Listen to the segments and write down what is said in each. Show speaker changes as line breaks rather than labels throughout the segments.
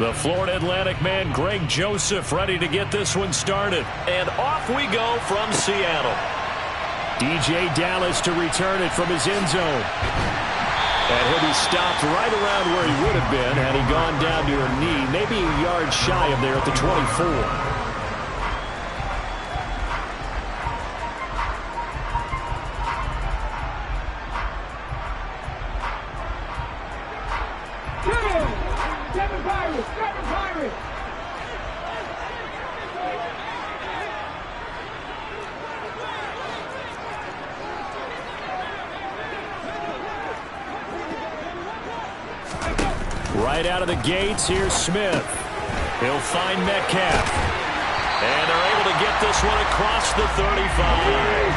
The Florida Atlantic man, Greg Joseph, ready to get this one started. And off we go from Seattle. DJ Dallas to return it from his end zone. And he'll be stopped right around where he would have been had he gone down to a knee, maybe a yard shy of there at the 24. Right out of the gates, here's Smith. He'll find Metcalf. And they're able to get this one across the 35.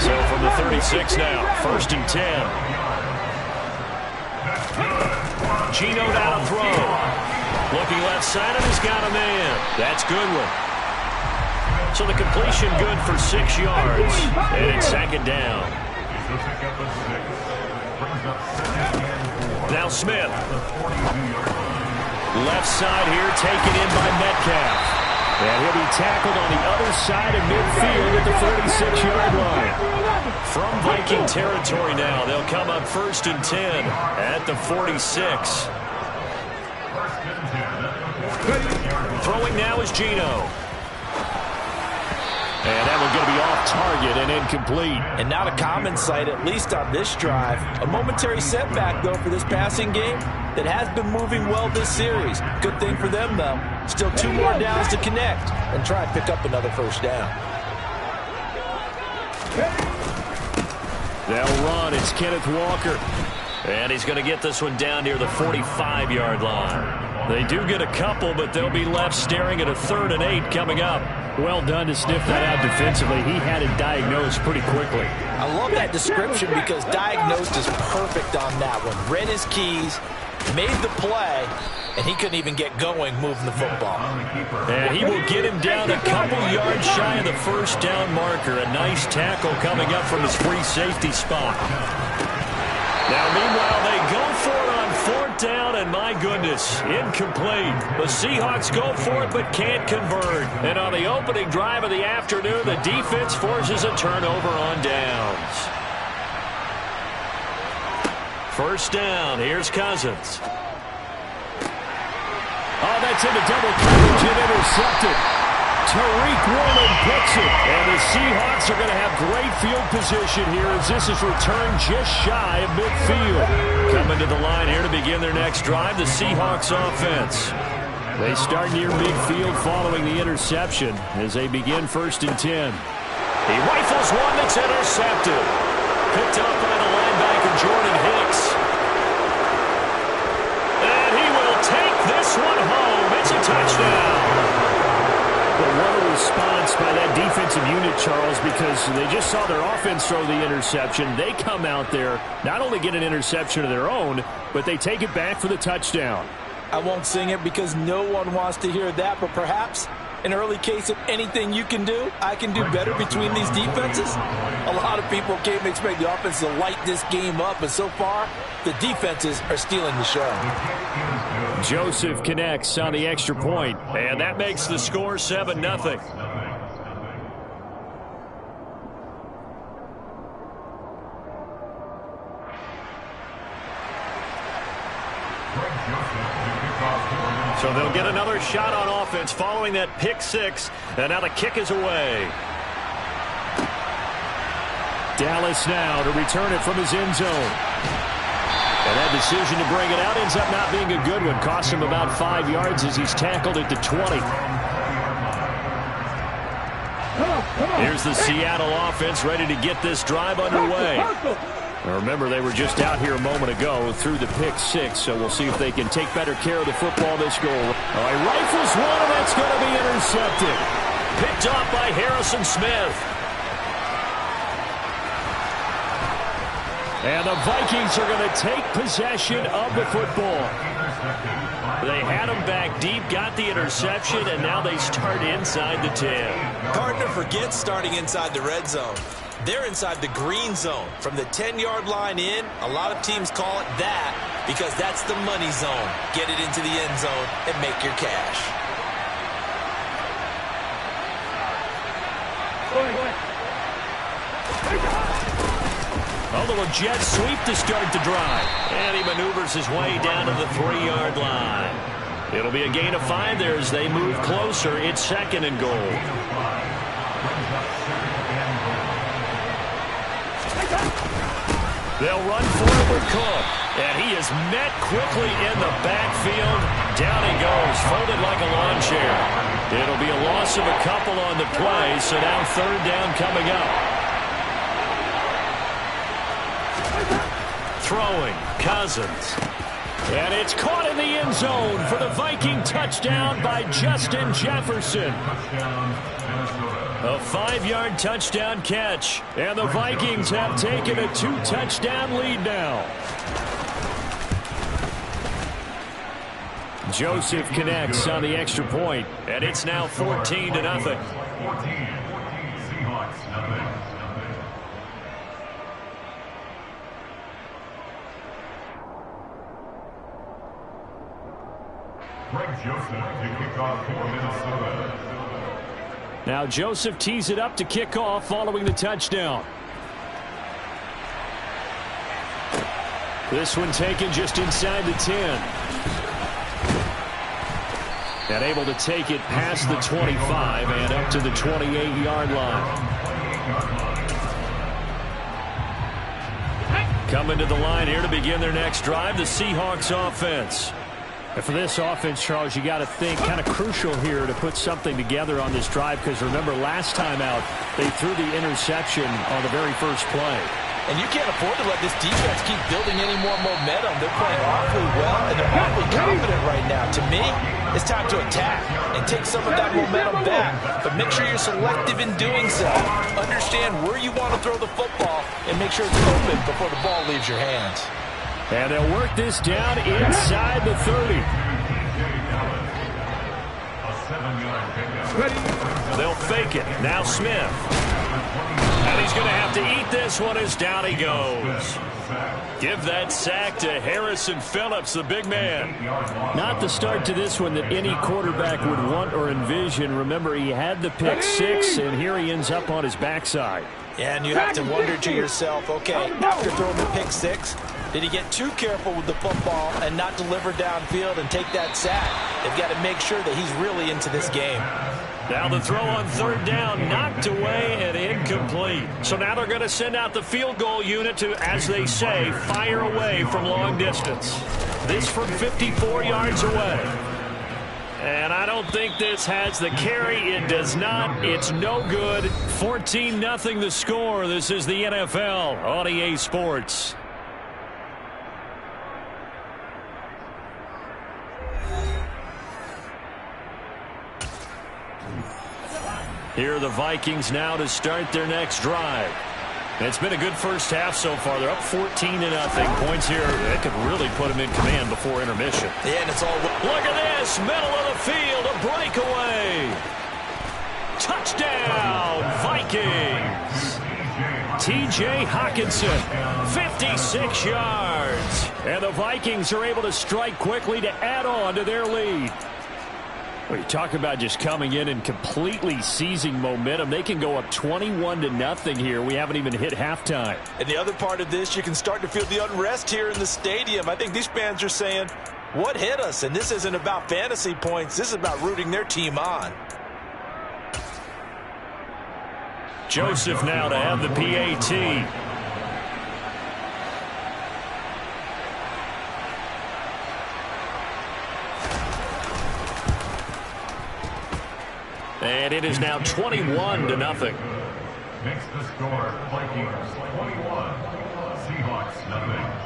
So from the 36 now, 1st and 10. Geno down to throw. Looking left side, and he's got a man. That's Goodwin. So the completion good for 6 yards. And it's 2nd down. Now Smith. Left side here, taken in by Metcalf. And he'll be tackled on the other side of midfield at the 36-yard line. From Viking territory now, they'll come up 1st and 10 at the 46. Throwing now is Geno. And that one's going to be off target and incomplete.
And not a common sight, at least on this drive. A momentary setback, though, for this passing game that has been moving well this series. Good thing for them, though. Still 2 more downs to connect and try and pick up another 1st down.
They'll run. It's Kenneth Walker. And he's going to get this one down near the 45-yard line. They do get a couple, but they'll be left staring at a 3rd and 8 coming up.
Well done to sniff that out defensively. He had it diagnosed pretty quickly.
I love that description because diagnosed is perfect on that one. Read his keys, made the play, and he couldn't even get going moving the football.
And he will get him down a couple yards shy of the 1st down marker. A nice tackle coming up from his free safety spot. Now, meanwhile, they go for it on 4th down, and my goodness, incomplete. The Seahawks go for it but can't convert. And on the opening drive of the afternoon, the defense forces a turnover on downs. 1st down, here's Cousins.
Oh, that's into double coverage and intercepted. Tariq Woolen picks it. And the Seahawks are going to have great field position here as this is returned just shy of midfield.
Coming to the line here to begin their next drive, the Seahawks offense.
They start near midfield following the interception as they begin 1st and 10.
He rifles one that's intercepted. Picked up by the linebacker Jordan Hicks. And he will take this one home. It's a touchdown.
But what a response by that defensive unit, Charles, because they just saw their offense throw the interception. They come out there, not only get an interception of their own, but they take it back for the touchdown.
I won't sing it because no one wants to hear that, but perhaps an early case of anything you can do, I can do better between these defenses. A lot of people came to expect the offense to light this game up, but so far, the defenses are stealing the show.
Joseph connects on the extra point,
and that makes the score 7-0. So they'll get another shot on offense following that pick 6, and now the kick is away.
Dallas now to return it from his end zone.
And that decision to bring it out ends up not being a good one. Costs him about 5 yards as he's tackled at the 20. Here's the Seattle offense ready to get this drive underway. Now remember, they were just out here a moment ago through the pick 6, so we'll see if they can take better care of the football this goal.
He rifles one, and that's going to be intercepted.
Picked off by Harrison Smith.
And the Vikings are going to take possession of the football.
They had him back deep, got the interception, and now they start inside the 10.
Hard to forget starting inside the red zone. They're inside the green zone. From the 10-yard line in, a lot of teams call it that. because that's the money zone. Get it into the end zone and make your cash.
A little jet sweep to start the drive. And he maneuvers his way down to the 3-yard line. It'll be a gain of 5 there as they move closer. It's 2nd and goal. They'll run forward with Cook. And he is met quickly in the backfield. Down he goes, folded like a lawn chair. It'll be a loss of a couple on the play, so now 3rd down coming up. Throwing, Cousins. And it's caught in the end zone for the Viking touchdown by Justin Jefferson. A 5-yard touchdown catch. And the Vikings have taken a 2-touchdown lead now. Joseph connects on the extra point, and it's now 14-0.
Greg Joseph to kick off for Minnesota.
Now Joseph tees it up to kick off following the touchdown. This one taken just inside the 10. And able to take it past the 25 and up to the 28-yard line. Coming to the line here to begin their next drive, the Seahawks offense. And for this offense, Charles, you got to think kind of crucial here to put something together on this drive, because remember last time out they threw the interception on the very first play.
And you can't afford to let this defense keep building any more momentum. They're playing awfully well, and they're awfully confident right now. To me, it's time to attack and take some of that momentum back. But make sure you're selective in doing so. Understand where you want to throw the football and make sure it's open before the ball leaves your hands.
And they'll work this down inside the 30.
They'll fake it. Now Smith. And he's going to have to eat this one as down he goes. Give that sack to Harrison Phillips, the big man.
Not the start to this one that any quarterback would want or envision. Remember, he had the pick 6, and here he ends up on his backside.
Yeah, and you have to wonder to yourself, okay, after throwing the pick 6, did he get too careful with the football and not deliver downfield and take that sack? They've got to make sure that he's really into this game.
Now the throw on 3rd down, knocked away and incomplete. So now they're going to send out the field goal unit to, as they say, fire away from long distance. This from 54 yards away. And I don't think this has the carry. It does not. It's no good. 14-0 the score. This is the NFL on EA Sports. Here are the Vikings now to start their next drive. It's been a good first half so far. They're up 14-0. Points here that could really put them in command before intermission.
Yeah, and it's all...
Look at this. Middle of the field. A breakaway. Touchdown, Vikings. T.J. Hockenson, 56 yards. And the Vikings are able to strike quickly to add on to their lead. Well, you talk about just coming in and completely seizing momentum. They can go up 21-0 here. We haven't even hit halftime.
And the other part of this, you can start to feel the unrest here in the stadium. I think these fans are saying, what hit us? And this isn't about fantasy points. This is about rooting their team on.
Joseph now to have the PAT. And it is now 21-0.
Makes the score Vikings 21, Seahawks nothing.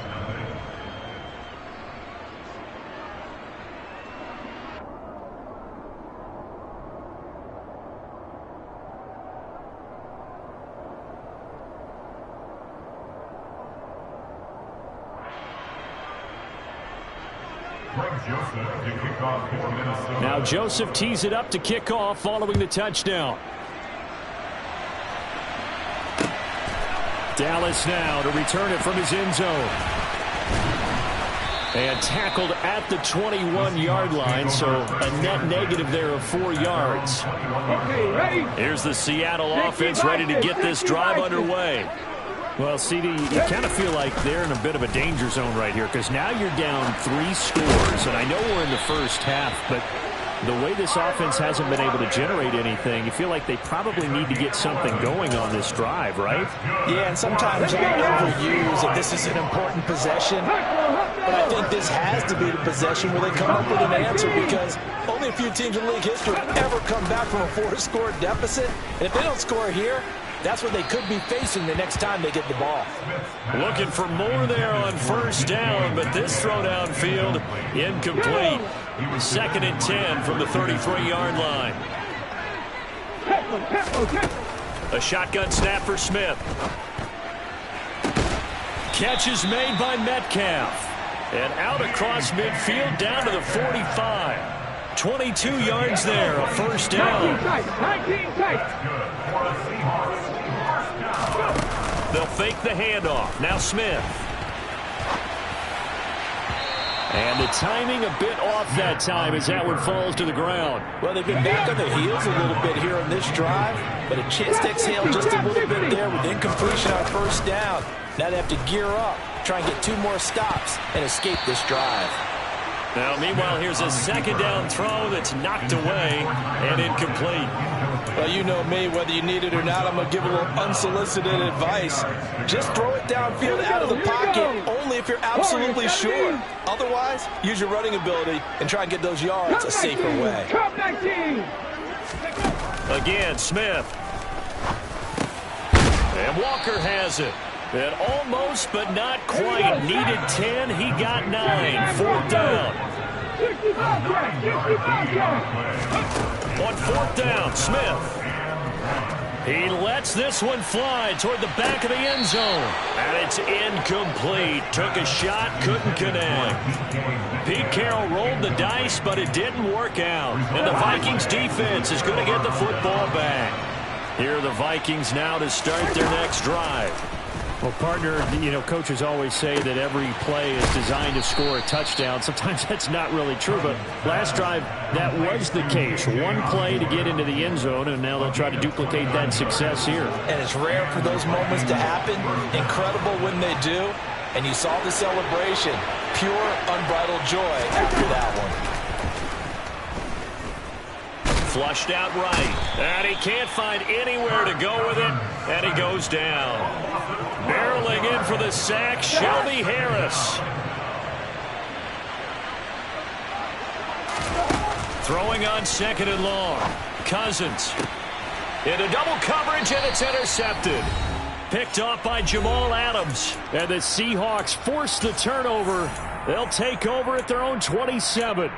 Now Joseph tees it up to kick off following the touchdown. Dallas now to return it from his end zone. And tackled at the 21-yard line, so a net negative there of 4 yards.
Here's the Seattle offense ready to get this drive underway.
Well, CD, you kind of feel like they're in a bit of a danger zone right here because now you're down 3 scores, and I know we're in the first half, but the way this offense hasn't been able to generate anything, you feel like they probably need to get something going on this drive, right?
Yeah, and sometimes you overuse that this is an important possession. But I think this has to be the possession where they come up with an answer because only a few teams in league history have ever come back from a 4-score deficit. And if they don't score here, that's what they could be facing the next time they get the ball.
Looking for more there on first down, but this throw downfield incomplete. 2nd and 10 from the 33-yard line. A shotgun snap for Smith. Catch is made by Metcalf. And out across midfield down to the 45. 22 yards there, a first down. They'll fake the handoff. Now Smith. And the timing a bit off that time as that one falls to the ground.
Well, they've been back on their heels a little bit here on this drive, but a chance to exhale just a little bit there with incompletion on first down. Now they have to gear up, try and get 2 more stops, and escape this drive.
Now, meanwhile, here's a 2nd down throw that's knocked away and incomplete.
Well, you know me, whether you need it or not, I'm going to give a little unsolicited advice. Just throw it downfield out of the pocket, only if you're absolutely sure. Otherwise, use your running ability and try and get those yards a safer way.
Again, Smith. And Walker has it. And almost, but not quite. Needed 10. He got 9. 4th down. On 4th down, Smith. He lets this one fly toward the back of the end zone. And it's incomplete. Took a shot, couldn't connect. Pete Carroll rolled the dice, but it didn't work out. And the Vikings defense is going to get the football back. Here are the Vikings now to start their next drive.
Well, partner, coaches always say that every play is designed to score a touchdown. Sometimes that's not really true, but last drive, that was the case. One play to get into the end zone, and now they'll try to duplicate that success here.
And it's rare for those moments to happen. Incredible when they do. And you saw the celebration. Pure, unbridled joy after that one.
Flushed out right. And he can't find anywhere to go with it. And he goes down. Barreling in for the sack, Shelby Harris. Throwing on 2nd and long. Cousins. Into double coverage, and it's intercepted. Picked off by Jamal Adams.
And the Seahawks force the turnover. They'll take over at their own 27.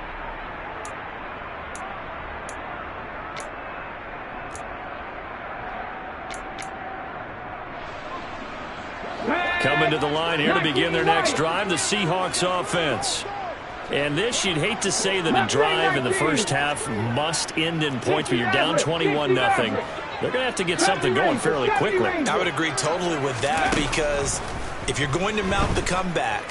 Coming to the line here to begin their next drive, the Seahawks offense. And this, you'd hate to say that a drive in the first half must end in points, but you're down 21-0. They're going to have to get something going fairly quickly.
I would agree totally with that because if you're going to mount the comeback,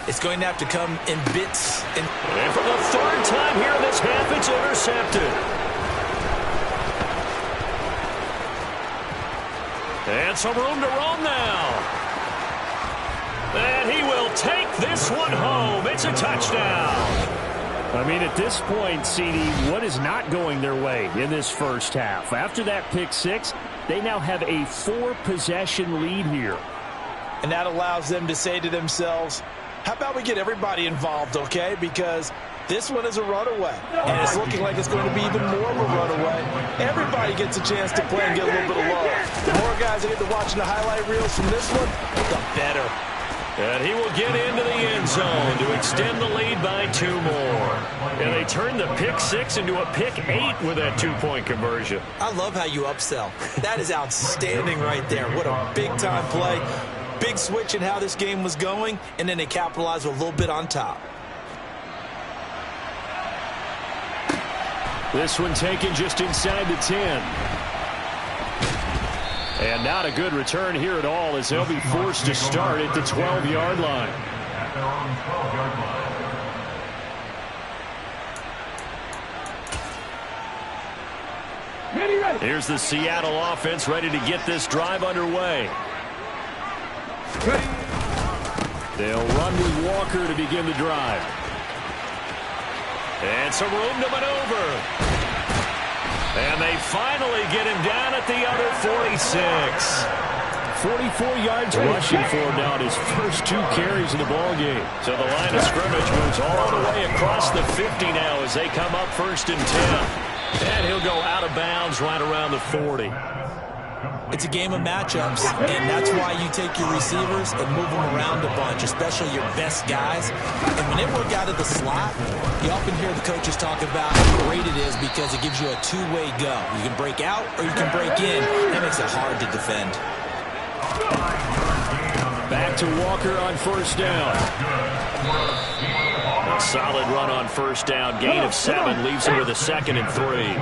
it's going to have to come in bits.
And for the 3rd time here in this half, it's intercepted. And some room to roam now. And he will take this one home. It's a touchdown.
I mean, at this point, CD, what is not going their way in this first half? After that pick 6, they now have a 4-possession lead here.
And that allows them to say to themselves, how about we get everybody involved, okay? Because this one is a runaway, and it's looking like it's going to be even more of a runaway. Everybody gets a chance to play and get a little bit of love. The more guys that get to watching the highlight reels from this one, the better.
And he will get into the end zone to extend the lead by 2 more. And they turn the pick 6 into a pick 8 with that 2-point conversion.
I love how you upsell. That is outstanding right there. What a big-time play. Big switch in how this game was going, and then they capitalized a little bit on top.
This one taken just inside the 10. And not a good return here at all as they'll be forced to start at the 12-yard line.
at their own 12-yard line.
Here's the Seattle offense ready to get this drive underway. They'll run with Walker to begin the drive. And some room to maneuver. And they finally get him down at the other 46. 44 yards rushing for him now on his first 2 carries in the ballgame. So the line of scrimmage moves all the way across the 50 now as they come up 1st and 10. And he'll go out of bounds right around the 40.
It's a game of matchups, and that's why you take your receivers and move them around a bunch, especially your best guys. And when they work out of the slot, you often hear the coaches talk about how great it is because it gives you a two-way go. You can break out or you can break in. That makes it hard to defend.
Back to Walker on 1st down. A solid run on 1st down. Gain of 7 leaves him with a 2nd and 3.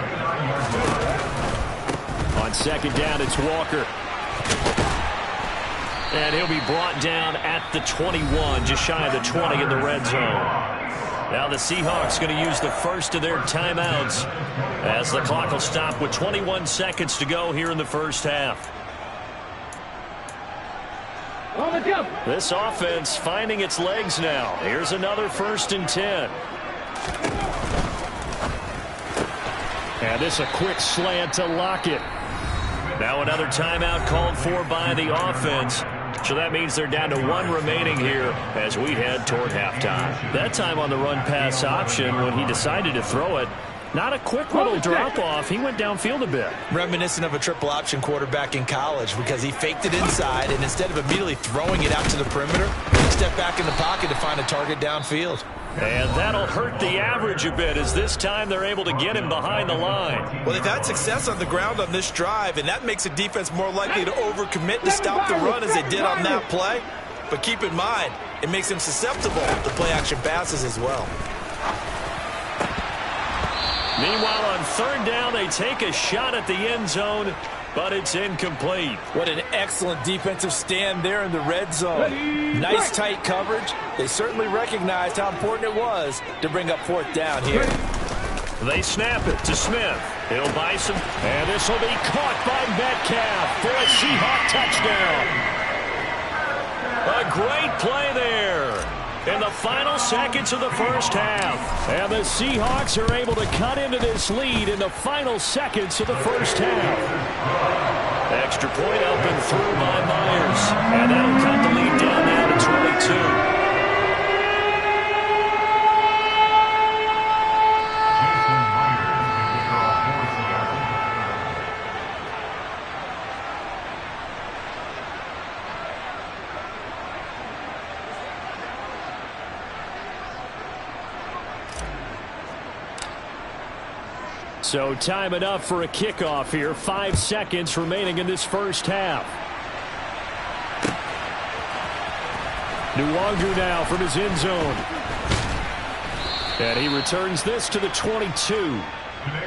On 2nd down, it's Walker. And he'll be brought down at the 21, just shy of the 20 in the red zone. Now the Seahawks going to use the first of their timeouts as the clock will stop with 21 seconds to go here in the first half. This offense finding its legs now. Here's another 1st and 10.
And this a quick slant to Lockett.
Now another timeout called for by the offense. So that means they're down to 1 remaining here as we head toward halftime. That time on the run-pass option when he decided to throw it. Not a quick little drop-off. He went downfield a bit.
Reminiscent of a triple option quarterback in college because he faked it inside, and instead of immediately throwing it out to the perimeter, he stepped back in the pocket to find a target downfield.
And that'll hurt the average a bit as this time they're able to get him behind the line.
Well, they've had success on the ground on this drive, and that makes the defense more likely to overcommit to stop the run as they did on that play. But keep in mind, it makes them susceptible to play-action passes as well.
Meanwhile, on 3rd down, they take a shot at the end zone, but it's incomplete.
What an excellent defensive stand there in the red zone. Nice tight coverage. They certainly recognized how important it was to bring up 4th down here.
They snap it to Smith. He'll buy some.
And this will be caught by Metcalf for a Seahawk touchdown.
A great play there in the final seconds of the first half.
And the Seahawks are able to cut into this lead in the final seconds of the first half.
Extra point up and through by Myers. And that'll cut the lead down now to 22.
So time enough for a kickoff here. 5 seconds remaining in this first half. Nwangwu now from his end zone. And he returns this to the 22.
Today,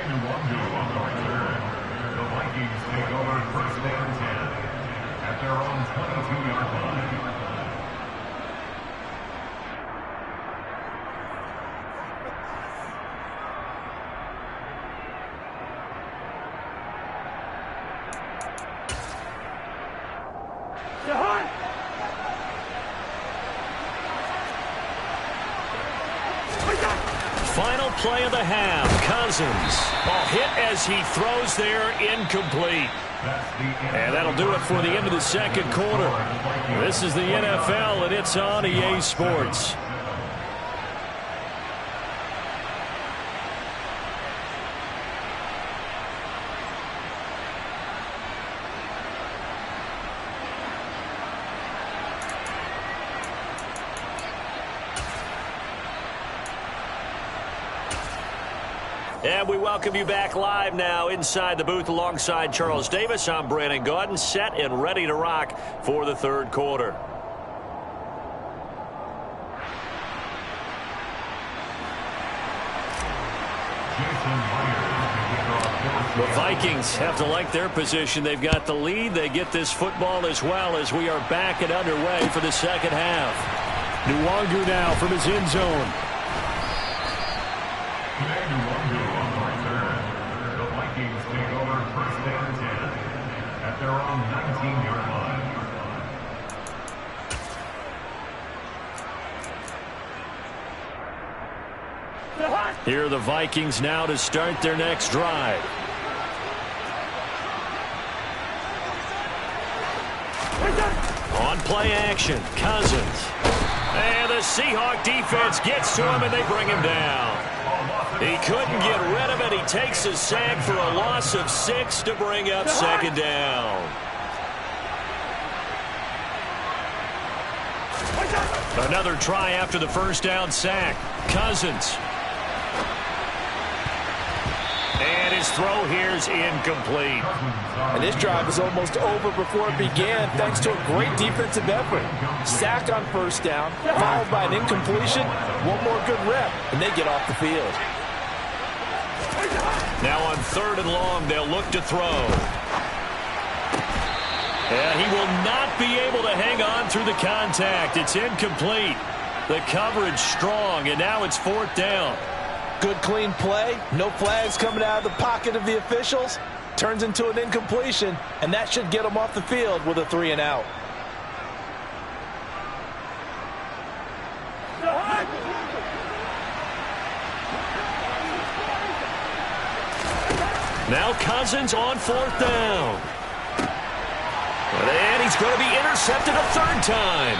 Nwangwu on the return. The Vikings take over 1st and 10 at their own 22-yard line.
Final play of the half. Cousins. Ball hit as he throws there, incomplete. And that'll do it for the end of the 2nd quarter. This is the NFL, and it's on EA Sports. And we welcome you back live now inside the booth alongside Charles Davis. I'm Brandon Gaudin, set and ready to rock for the 3rd quarter. The Vikings have to like their position. They've got the lead. They get this football as well as we are back and underway for the 2nd half.
Nwangu now from his end zone.
Nwangu on the return. The Vikings take over first and 10 at their own 19-yard line.
Here are the Vikings now to start their next drive. On play action, Cousins. And the Seahawk defense gets to him, and they bring him down. He couldn't get rid of it. He takes a sack for a loss of 6 to bring up second down. Another try after the first down sack. Cousins. And his throw here is incomplete.
And this drive is almost over before it began thanks to a great defensive effort. Sack on first down, followed by an incompletion, one more good rep, and they get off the field.
Now on 3rd and long, they'll look to throw. And he will not be able to hang on through the contact. It's incomplete. The coverage strong, and now it's 4th down.
Good clean play, no flags coming out of the pocket of the officials. Turns into an incompletion, and that should get them off the field with a 3 and out.
Now Cousins on 4th down. And he's going to be intercepted a 3rd time.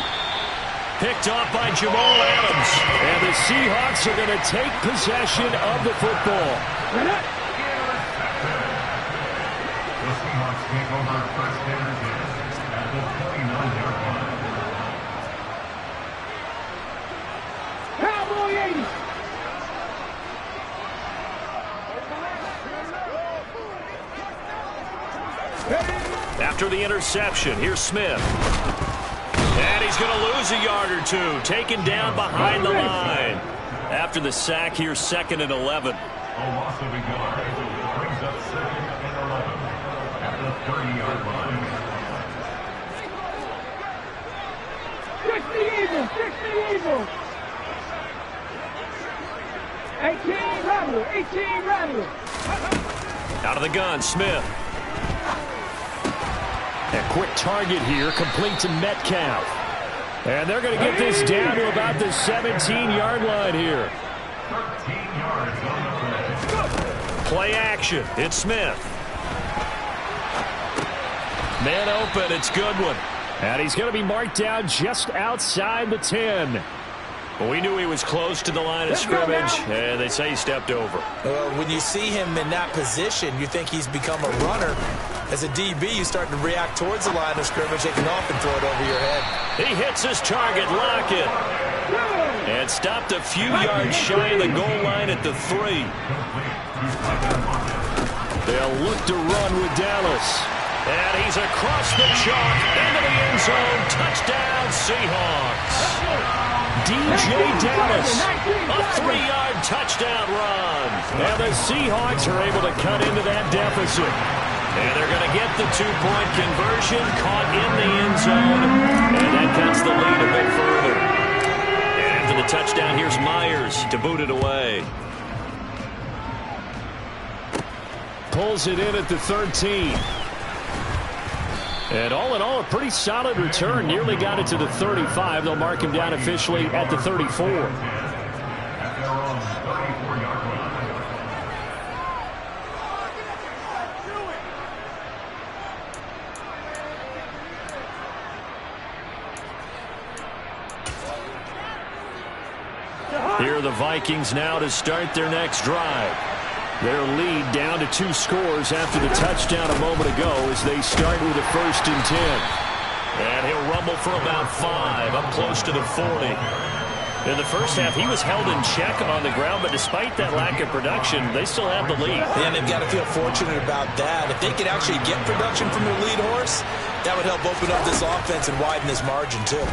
Picked off by Jamal Adams.
And the Seahawks are going to take possession of the football.
The Seahawks take over first and 10 at the 29-yard line.
Cowboy 80.
After the interception, here's Smith. And he's going to lose a yard or 2, taken down behind the line. After the sack, here's 2nd and 11.
A loss of a yard brings up 2nd and 11 at the 30-yard line.
60 Eagles, 60 Eagles. 18 Rebel.
Out of the gun, Smith.
A quick target here, complete to Metcalf. And they're going to get this down to about the 17-yard line here.
13 yards on the play.
Play action. It's Smith. Man open. It's Goodwin.
And he's going to be marked down just outside the 10.
Well, we knew he was close to the line of scrimmage, and they say he stepped over.
When you see him in that position, you think he's become a runner. As a DB, you start to react towards the line of scrimmage. They can often throw it over your head.
He hits his target, Lockett. And stopped a few yards shy of the goal line at the 3.
They'll look to run with Dallas.
And he's across the chalk, into the end zone. Touchdown, Seahawks.
DJ Dallas.
A 3-yard touchdown run.
And the Seahawks are able to cut into that deficit.
And they're going to get the 2-point conversion, caught in the end zone. And that cuts the lead a bit further. And after the touchdown, here's Myers to boot it away.
Pulls it in at the 13. And all in all, a pretty solid return. Nearly got it to the 35. They'll mark him down officially at the 34.
At their own 34-yard line.
Here are the Vikings now to start their next drive.
Their lead down to 2 scores after the touchdown a moment ago as they start with a 1st and 10.
And he'll rumble for about 5, up close to the 40. In the first half, he was held in check on the ground, but despite that lack of production, they still have the lead.
And they've got to feel fortunate about that. If they could actually get production from their lead horse, that would help open up this offense and widen this margin, too.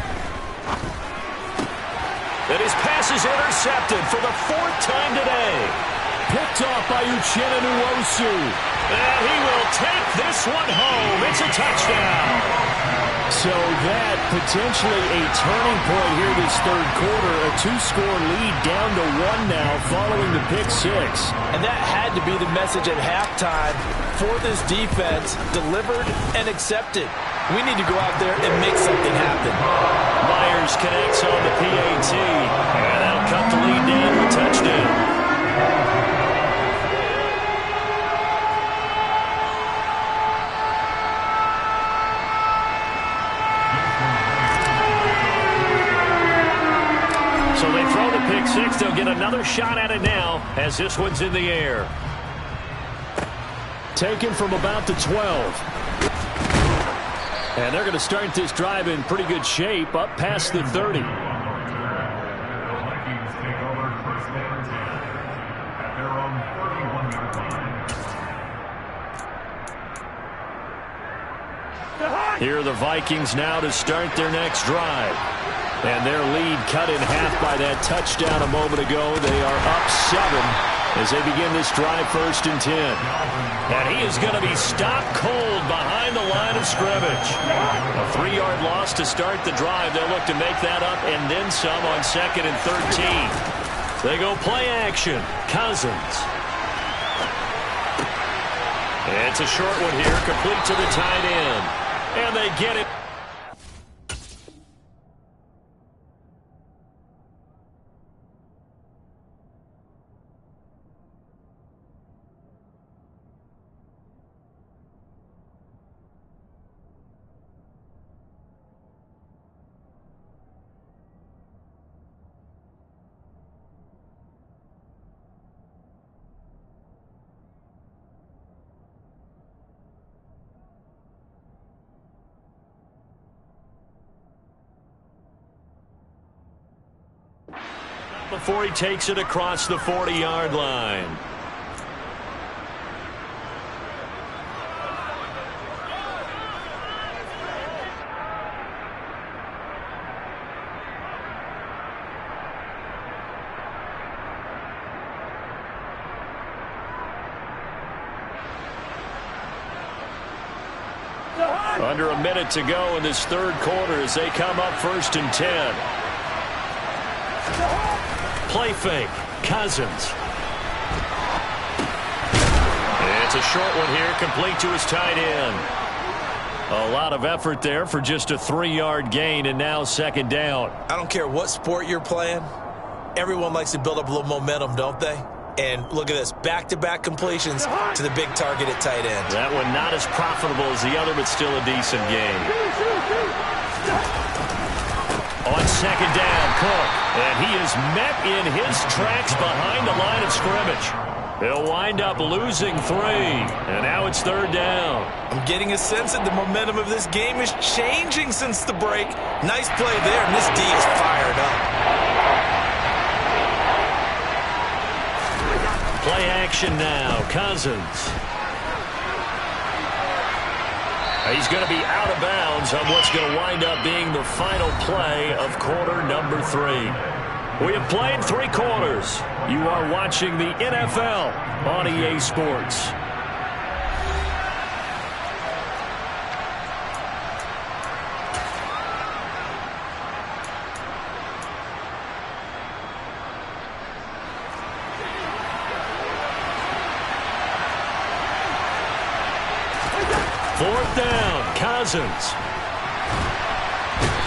And his pass is intercepted for the 4th time today.
Picked off by Uchenna Nwosu.
And he will take this one home. It's a touchdown.
So that potentially a turning point here this third quarter. A 2-score lead down to 1 now following the pick six.
And that had to be the message at halftime for this defense, delivered and accepted. We need to go out there and make something happen.
Myers connects on the PAT, and that'll cut the lead down to a touchdown. So they throw the pick six. They'll get another shot at it now as this one's in the air.
Taken from about the 12. And they're going to start this drive in pretty good shape up past the 30.
The Vikings take over first and 10 at their own 31-yard line.
Here are the Vikings now to start their next drive. And their lead cut in half by that touchdown a moment ago. They are up 7 as they begin this drive first and 10. And he is going to be stopped cold behind the line of scrimmage. A 3-yard loss to start the drive. They'll look to make that up and then some on 2nd and 13. They go play action. Cousins. It's a short one here, complete to the tight end. And they get it. Before he takes it across the 40-yard line. Under a minute to go in this third quarter as they come up first and 10. Play fake. Cousins. It's a short one here, complete to his tight end. A lot of effort there for just a 3-yard gain, and now second down.
I don't care what sport you're playing. Everyone likes to build up a little momentum, don't they? And look at this, back-to-back completions to the big target at tight end.
That one not as profitable as the other, but still a decent game. On second down, Cook. And he is met in his tracks behind the line of scrimmage. He'll wind up losing 3. And now it's third down.
I'm getting a sense that the momentum of this game is changing since the break. Nice play there, and this D is fired up.
Play action now. Cousins. He's going to be out of bounds on what's going to wind up being the final play of quarter number 3. We have played 3 quarters. You are watching the NFL on EA Sports. Fourth down, Cousins.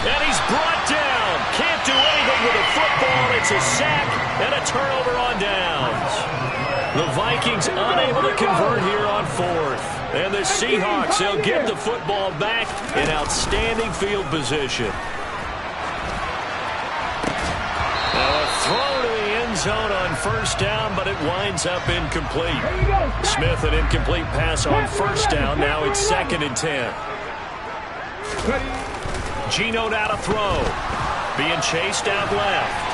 And he's brought down. Can't do anything with a football. It's a sack and a turnover on downs. The Vikings unable to convert here on 4th. And the Seahawks, they'll get the football back in outstanding field position. Now a throw to the end zone on first down, but it winds up incomplete. Smith, an incomplete pass on first down. Now it's 2nd and 10. Geno now to throw. Being chased out left.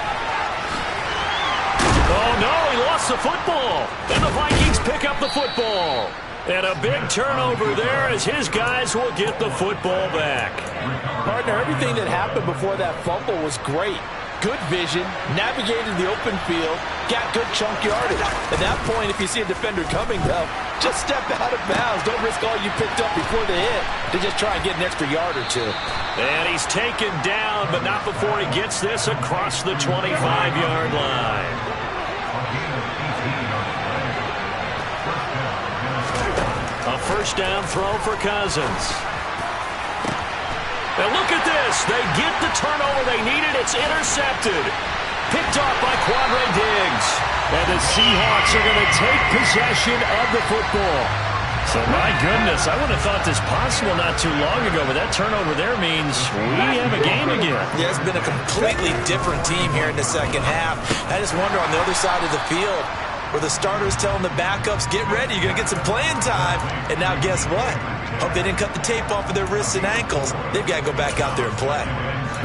Oh, no, he lost the football. And the Vikings pick up the football. And a big turnover there as his guys will get the football back.
Partner, everything that happened before that fumble was great. good vision, navigated the open field, got good chunk yardage. At that point, if you see a defender coming, though, just step out of bounds. Don't risk all you picked up before the hit to just try and get an extra yard or two.
And he's taken down, but not before he gets this across the 25-yard line. A first down throw for Cousins. And look at this. They get the turnover they needed. It's intercepted. Picked off by Quandre Diggs.
And the Seahawks are going to take possession of the football.
So, my goodness, I would have thought this possible not too long ago, but that turnover there means we have a game again.
Yeah, it's been a completely different team here in the second half. I just wonder on the other side of the field, where the starters telling the backups, get ready, you're going to get some playing time. And now guess what? Hope they didn't cut the tape off of their wrists and ankles. They've got to go back out there and play.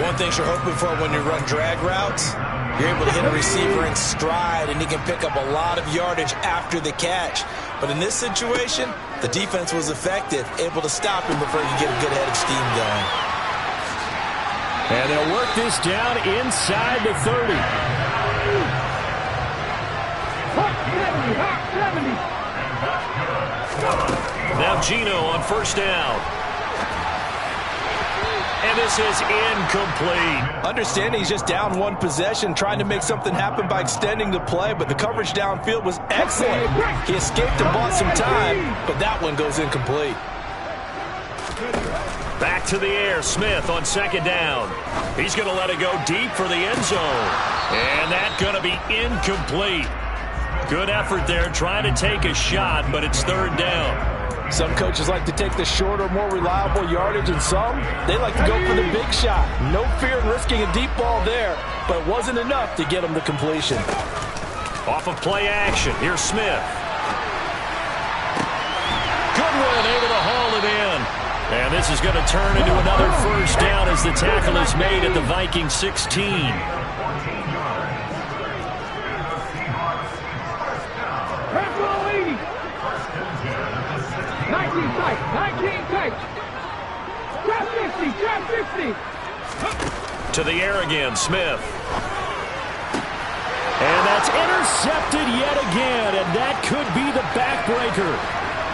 One thing you're hoping for when you run drag routes, you're able to hit a receiver in stride, and he can pick up a lot of yardage after the catch. But in this situation, the defense was effective, able to stop him before he could get a good head of steam going.
And they'll work this down inside the 30.
Hot 70, hot 70.
Now Geno on first down. And this is incomplete.
Understanding he's just down one possession, trying to make something happen by extending the play, but the coverage downfield was excellent. He escaped and bought some time, but that one goes incomplete.
Back to the air, Smith on second down. He's going to let it go deep for the end zone. And that's going to be incomplete. Good effort there, trying to take a shot, but it's third down.
Some coaches like to take the shorter, more reliable yardage, and some, they like to go for the big shot. No fear in risking a deep ball there, but it wasn't enough to get him to completion.
Off of play action, here's Smith. Goodwin able to haul it in. And this is going to turn into another first down as the tackle is made at the Vikings 16.
Pass 80. 19 tight, 19 tight. Trap 50, trap 50.
To the air again, Smith.
And that's intercepted yet again, and that could be the backbreaker.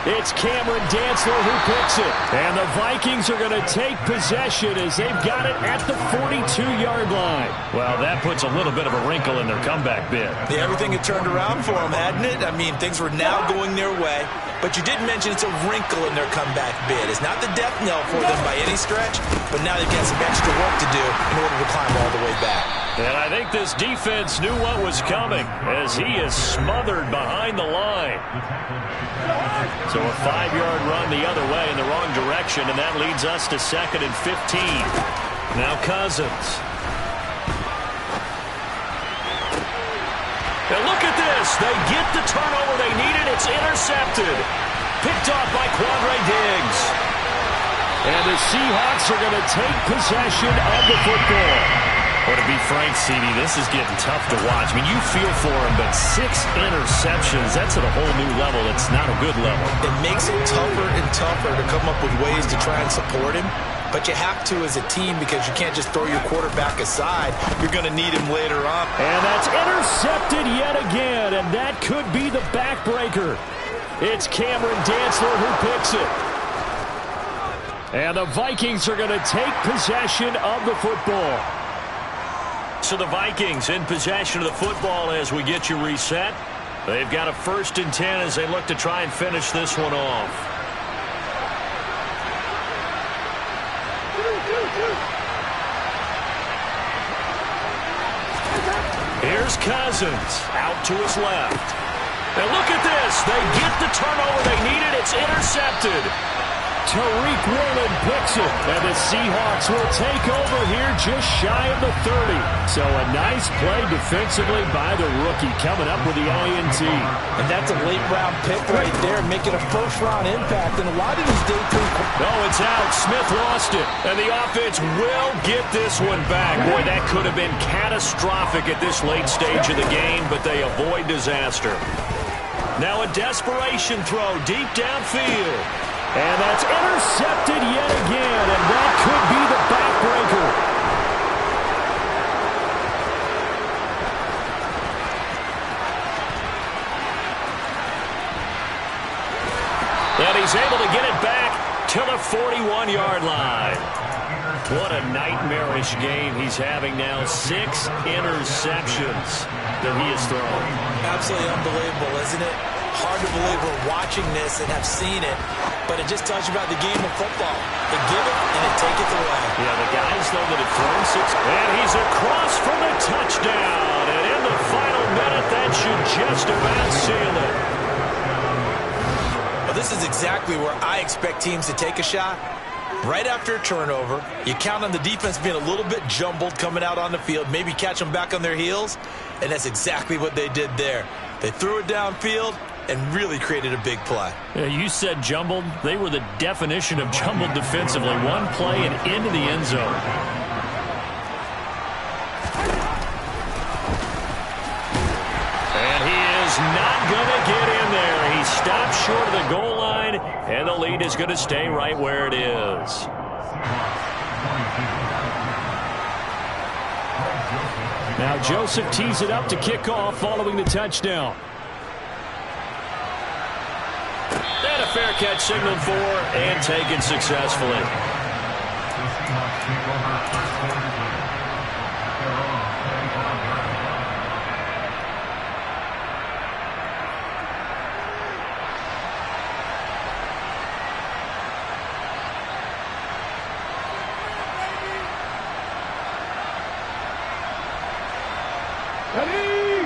It's Cameron Dantzler who picks it. And the Vikings are going to take possession as they've got it at the 42-yard line.
Well, that puts a little bit of a wrinkle in their comeback bid.
Yeah, everything had turned around for them, hadn't it? I mean, things were now going their way. But you did mention it's a wrinkle in their comeback bid. It's not the death knell for them by any stretch, but now they've got some extra work to do in order to climb all the way back.
And I think this defense knew what was coming as he is smothered behind the line. So a 5-yard run the other way in the wrong direction, and that leads us to 2nd and 15. Now Cousins. And look at this. They get the turnover they needed. It's intercepted. Picked off by Quandre Diggs.
And the Seahawks are going to take possession of the football.
Well, to be frank, CD, this is getting tough to watch. I mean, you feel for him, but 6 interceptions, that's at a whole new level. It's not a good level.
It makes it tougher and tougher to come up with ways to try and support him. But you have to as a team because you can't just throw your quarterback aside. You're going to need him later on.
And that's intercepted yet again, and that could be the backbreaker. It's Cameron Dantzler who picks it. And the Vikings are going to take possession of the football.
So the Vikings in possession of the football as we get you reset. They've got a 1st and 10 as they look to try and finish this one off. Here's Cousins out to his left. And look at this. They get the turnover they needed. It's intercepted.
Tariq Woolen picks it, and the Seahawks will take over here just shy of the 30. So a nice play defensively by the rookie coming up with the INT.
And that's a late-round pick right there, making a first-round impact. And a lot of these day 3.
No, it's out. Smith lost it. And the offense will get this one back. Boy, that could have been catastrophic at this late stage of the game, but they avoid disaster. Now a desperation throw deep downfield.
And that's intercepted yet again, and that could be the backbreaker.
41-yard line. What a nightmarish game he's having now. 6 interceptions that he has thrown.
Absolutely unbelievable, isn't it? Hard to believe we're watching this and have seen it, but it just tells you about the game of football. They give it and they take it away.
Yeah, the guys, though, that have thrown 6. And he's across for the touchdown. And in the final minute, that should just about seal it.
Well, this is exactly where I expect teams to take a shot. Right after a turnover, you count on the defense being a little bit jumbled coming out on the field, maybe catch them back on their heels, and that's exactly what they did there. They threw it downfield and really created a big play.
Yeah, you said jumbled. They were the definition of jumbled defensively. One play and into the end zone.
And he is not going to get in there. He stopped short of the goal line, and the lead is going to stay right where it is.
Now Joseph tees it up to kick off following the touchdown.
And a fair catch signaled for and taken successfully.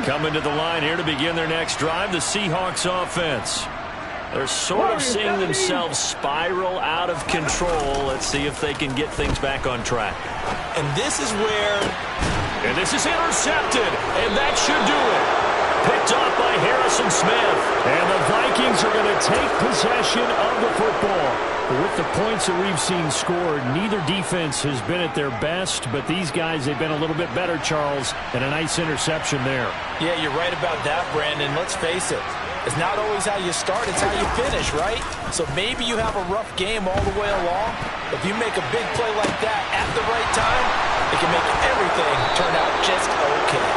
Coming to the line here to begin their next drive, the Seahawks offense. They're sort of seeing themselves spiral out of control. Let's see if they can get things back on track.
And this is where...
And this is intercepted, and that should do it. Picked off by Harrison Smith.
And the Vikings are going to take possession of the football. With the points that we've seen scored, neither defense has been at their best, but these guys, they've been a little bit better, Charles, and a nice interception there.
Yeah, you're right about that, Brandon. Let's face it. It's not always how you start, it's how you finish, right? So maybe you have a rough game all the way along. If you make a big play like that at the right time, it can make everything turn out just okay.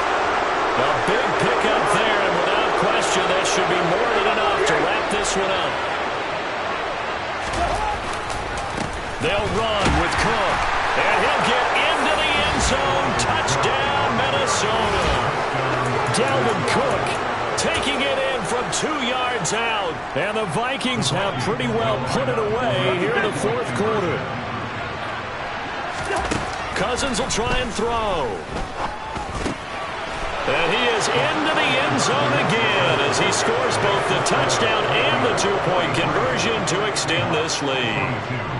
A big pickup there, and without question, that should be more than enough to wrap this one up. They'll run with Cook, and he'll get into the end zone. Touchdown, Minnesota.
Dalvin Cook
Taking it in from 2 yards out.
And the Vikings have pretty well put it away here in the fourth quarter.
Cousins will try and throw. And he is into the end zone again as he scores both the touchdown and the two-point conversion to extend this lead.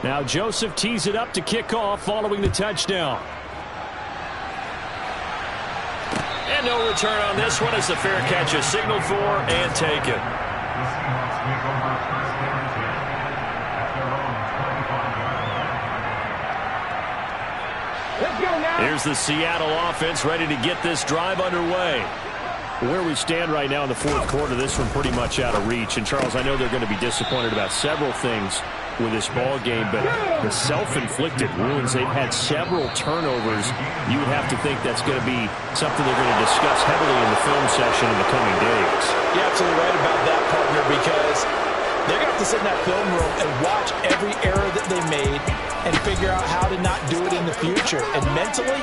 Now Joseph tees it up to kick off following the touchdown.
And no return on this one as the fair catch is signaled for and taken.
Let's go now.
Here's the Seattle offense ready to get this drive underway.
Where we stand right now in the fourth quarter, this one pretty much out of reach. And, Charles, I know they're going to be disappointed about several things with this ball game, but the self-inflicted wounds, they've had several turnovers. You would have to think that's going to be something they're going to discuss heavily in the film session in the coming days.
You're absolutely right about that, partner, because they're going to have to sit in that film room and watch every error that they made and figure out how to not do it in the future. And mentally,